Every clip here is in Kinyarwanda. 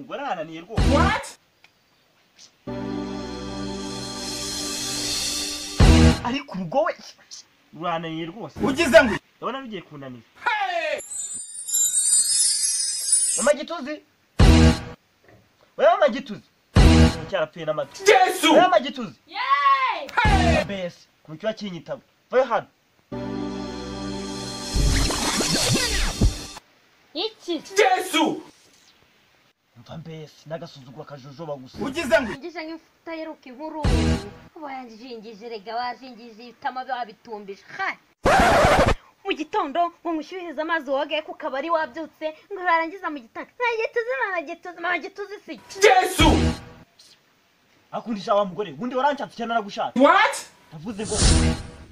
umugore arananiye rwose. What? Ariko urugo we rurananiye rwose. Ugize ngo ndabona bigiye kunanira. Mama Gituzi. Wewe Mama Gituzi. Cyarapfuye n'amata. Yesu. Wewe Mama Gituzi. Yay! Bese kucyo kinyitabo. Vayo hano. Iki? Yesu. Mva mbese nagasuzugura kajojoba gusa. Ugize ngo Ngisha nk'imfuta yeruka inkuru. Kuba yanjingije rega wajingije itama babitumbije. Ha! Mu gitondo ngo mushyuhize amazi woge ku kabari wabyutse ngo barangiza mu gitondo. Mama Gituzi si. Yesu. Akundisha wa mugore undi warancatse cyane nagushaka. What? Navuze ngo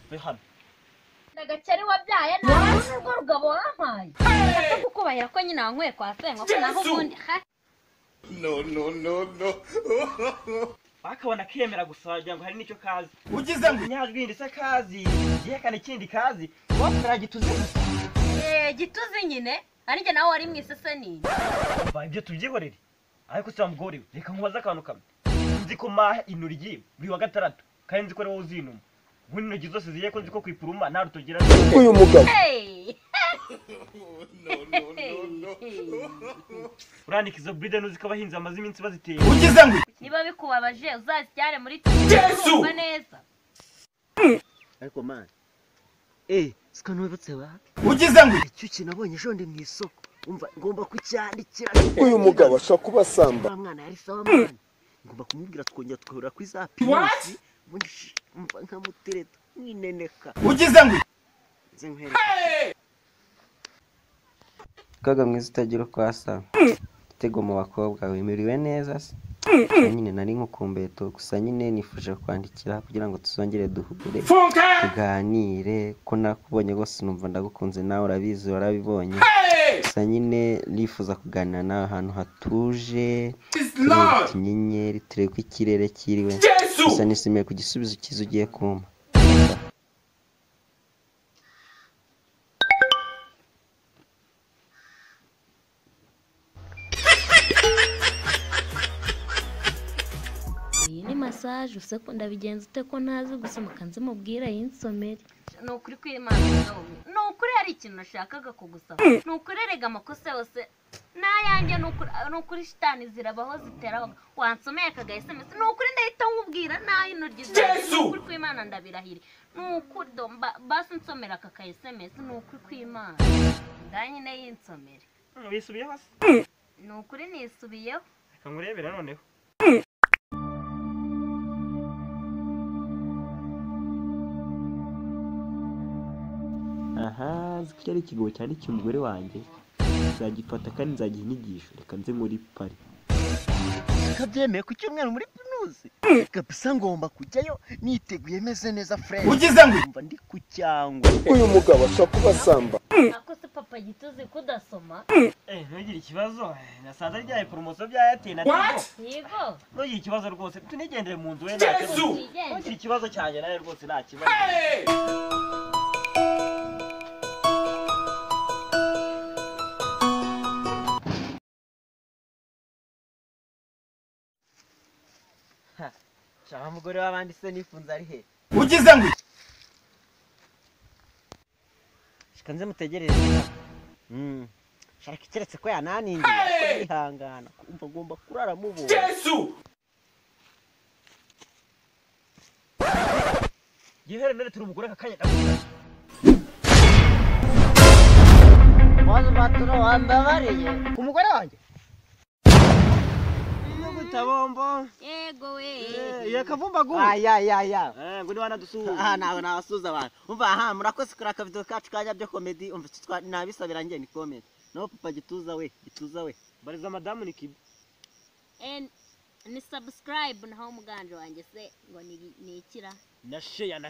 vayo hano. Nagacari wabyaye ntabwo rugabo wampaye. Ate kukubahira ko nyina wankwe kwa sengo ko naho ubundi. Ha! No. Bakabona kemera gusajya ngo hari nicyo kazi. Ugize ngo Nyajwi ndise kazi. Yekane kindi kazi. Wakora Gituzi. Gituzi nyine. Arije nawe wari mwiseseni. Ba ibyo tubyihorere. Ariko se mugore reka nkubaza akantu kamwe. Nzi ko maha inurigi buri wa gatandatu. Kandi nzi ko rewo uzinuma. Nkuni inurigi zose ziye ko nzi ko kwipuruma nta rutogira. uyu mugabo. No. Urandika izo bride nuzi ko abahinzi bamaze iminsi baziteye. Ugize ngo Niba bikubabaje uzazijyane muri Yesu. neza. Ariko man. Sika nubutse wa. Ugize ngo Icyo kinabonye ejo ndi mu isoko. Umva ngomba kucyandikira. uyu mugabo ashaka kubasamba. Mwana yari sawa mwana. Ngomba kumubwira twongera tukahura ku izapi. What? Umva nkamutereta mwineneka. Ugize ngo Nze nkwereka. Kaga mwiza utagira uko asa. Igitego mu bakobwa wimiriwe neza se. Nyine nari nkukumbeto gusa nyine nifuje kwandikira kugira ngo tuzongere duhure. Tuganire ko nakubonye gose numva ndagukunze nawe urabizi warabibonye. Gusa nyine nifuza kuganira nawe ahantu hatuje. Inyenyeri turebe ko ikirere kiriwe. Gusa nisimiye ku gisubizo cyiza ugiye kumpa. Massage useko ndabigenza ute ko ntazi gusoma kanze mubwira yinsomere. Nukuri kwimana nawe. Nukuri hari ikintu nashakaga kugusaba. Nukuri rega amakosa yose nayanjye nukuri shitani zirabaho ziteraho. Wansomeye kaga SMS. Nukuri ndahita nkubwira nayo inurgize. Nukuri kwimana ndabirahiri. Nukuri basi nsomera kaka SMS nukuri kwimana. Ndanyine yinsomere. Wisubiyeho se? Nukuri nisubiyeho. Reka ngurebera noneho. Aha, zikiri ikigo cyane cy'umugore wanjye. Nzagifata kandi nzagiha inyigisho. Reka nze muri Paris. Kabyemeye ku cyumweru muri Pinusi. Kabisa ngomba kujyayo niteguye meze neza friend. Ugize ngo Umva ndi ku cyangwa. uyu mugabo ashaka kubasamba. Ako se papa Gituzi kudasoma. Ntugire ikibazo. Nasanze ryaye promotion bya Airtel na Tigo. Yego. Ntugire ikibazo rwose. Tunigendere mu nzu we nta kibazo. Ntugire ikibazo cyane nawe rwose nta kibazo. Shaka mugore w'abandi se nifunze ari he? Ugize ngo Shika nze mutegereze. Shaka keretse ko yananindiye kwihangana. Kumva ngomba kurara mubona. Yesu. Gihere mere turi umugore kakanya. Wazo baturo wambabariye. Umugore wanjye. Tabombo. Yego we. Yakavumba gu. Ya. Ngo ni wana dusuhuza. Nawe nabasuza abantu. Umva murakoze kuri akavido kacu kanya byo comedy. Umva nabisabira ngiye ni comedy. No papa Gituza we. Bariza madamu nikibi. Ni subscribe naho umuganje wanjye se ngo ni ikira. Na share.